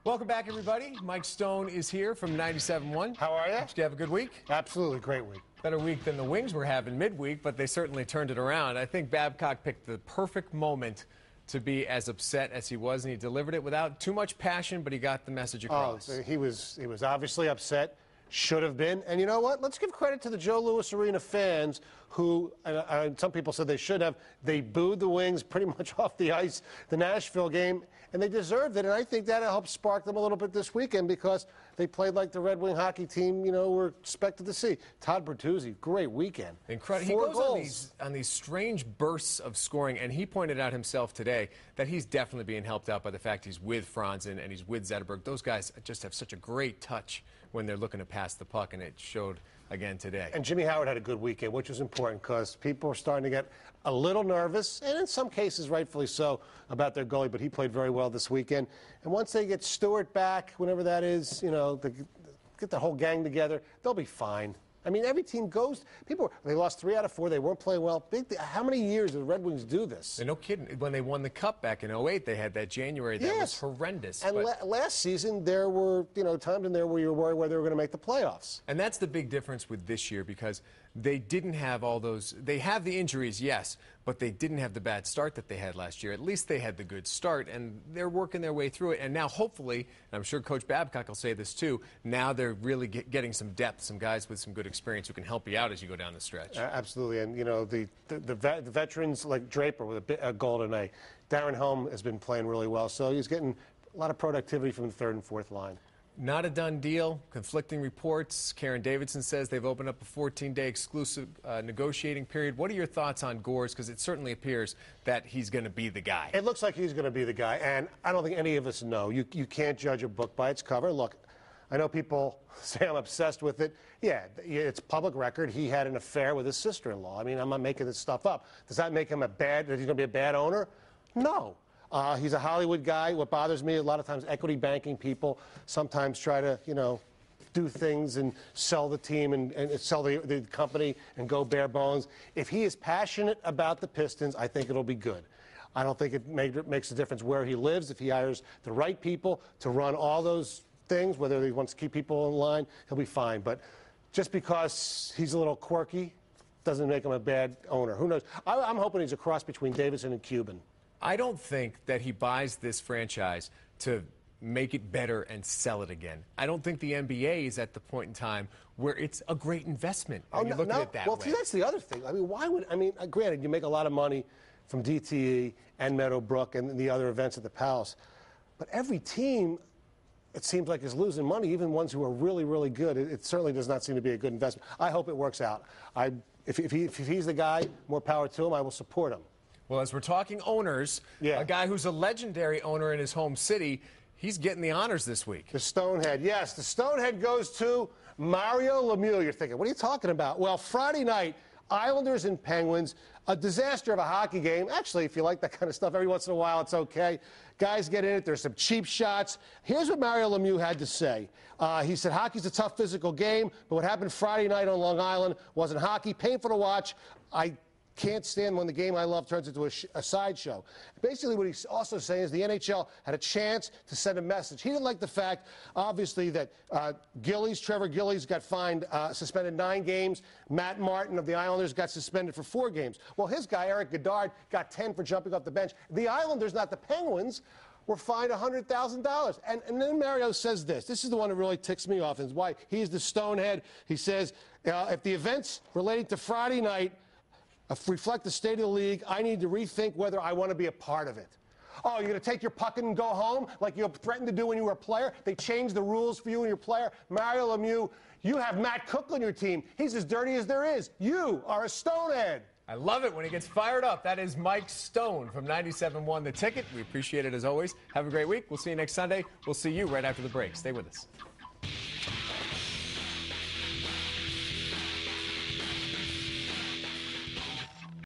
Welcome back, everybody. Mike Stone is here from 97.1. How are you? Did you have a good week? Absolutely, great week. Better week than the Wings were having midweek, but they certainly turned it around. I think Babcock picked the perfect moment to be as upset as he was, and he delivered it without too much passion, but he got the message across. Oh, he was obviously upset. Should have been. And you know what? Let's give credit to the Joe Louis Arena fans who, some people said they should have, they booed the Wings pretty much off the ice, the Nashville game, and they deserved it. And I think that helped spark them a little bit this weekend because they played like the Red Wing hockey team, we're expected to see. Todd Bertuzzi, great weekend. Incredible. He goes on these strange bursts of scoring, and he pointed out himself today that he's definitely being helped out by the fact he's with Franzen and he's with Zetterberg. Those guys just have such a great touch when they're looking to pass the puck, and it showed again today. And Jimmy Howard had a good weekend, which was important because people are starting to get a little nervous, and in some cases rightfully so, about their goalie, but he played very well this weekend. And once they get Stewart back, whenever that is, get the whole gang together, they'll be fine. I mean, every team goes. They lost 3 out of 4. They weren't playing well. How many years did the Red Wings do this? No kidding. When they won the Cup back in 2008, they had that January that was horrendous. And last season, there were times in there where you were worried whether they were going to make the playoffs. And that's the big difference with this year because they didn't have all those. They have the injuries, yes, but they didn't have the bad start that they had last year. At least they had the good start, and they're working their way through it. And now, hopefully, and I'm sure Coach Babcock will say this too, now they're really getting some depth, some guys with some good experience who can help you out as you go down the stretch. Absolutely. And, the veterans like Draper with a goal tonight. Darren Helm has been playing really well, so he's getting a lot of productivity from the third and fourth line. Not a done deal. Conflicting reports. Karen Davidson says they've opened up a 14-day exclusive negotiating period. What are your thoughts on Gores? Because it certainly appears that he's going to be the guy. It looks like he's going to be the guy, and I don't think any of us know. You can't judge a book by its cover. Look, I know people say I'm obsessed with it. Yeah, it's public record. He had an affair with his sister-in-law. I mean, I'm not making this stuff up. Does that make him that he's going to be a bad owner? No. He's a Hollywood guy. What bothers me, a lot of times equity banking people sometimes try to, do things and sell the team and sell the company and go bare bones. If he is passionate about the Pistons, I think it'll be good. I don't think it makes a difference where he lives. If he hires the right people to run all those things, whether he wants to keep people in line, he'll be fine. But just because he's a little quirky doesn't make him a bad owner. Who knows? I'm hoping he's a cross between Davidson and Cuban. I don't think that he buys this franchise to make it better and sell it again. I don't think the NBA is at the point in time where it's a great investment when you look at it that way. Well, see, that's the other thing. I mean, granted, you make a lot of money from DTE and Meadowbrook and the other events at the Palace, but every team, it seems like, is losing money, even ones who are really, really good. It certainly does not seem to be a good investment. I hope it works out. If he's the guy, more power to him, I will support him. Well, as we're talking owners, a guy who's a legendary owner in his home city, he's getting the honors this week. The Stonehead. Yes, the Stonehead goes to Mario Lemieux. You're thinking, what are you talking about? Well, Friday night, Islanders and Penguins, a disaster of a hockey game. Actually, if you like that kind of stuff, every once in a while, it's okay. Guys get in it. There's some cheap shots. Here's what Mario Lemieux had to say. He said, hockey's a tough physical game, but what happened Friday night on Long Island wasn't hockey. Painful to watch. I can't stand when the game I love turns into a sideshow. Basically, what he's also saying is the NHL had a chance to send a message. He didn't like the fact, obviously, that Trevor Gillies got fined, suspended 9 games. Matt Martin of the Islanders got suspended for 4 games. Well, his guy, Eric Goddard, got 10 for jumping off the bench. The Islanders, not the Penguins, were fined $100,000. And then Mario says this. This is the one that really ticks me off, and is why he's the Stonehead. He says, if the events relating to Friday night reflect the state of the league, I need to rethink whether I want to be a part of it. Oh, you're going to take your puck and go home like you threatened to do when you were a player? They changed the rules for you and your player? Mario Lemieux, you have Matt Cook on your team. He's as dirty as there is. You are a Stonehead. I love it when he gets fired up. That is Mike Stone from 97.1 The Ticket. We appreciate it as always. Have a great week. We'll see you next Sunday. We'll see you right after the break. Stay with us.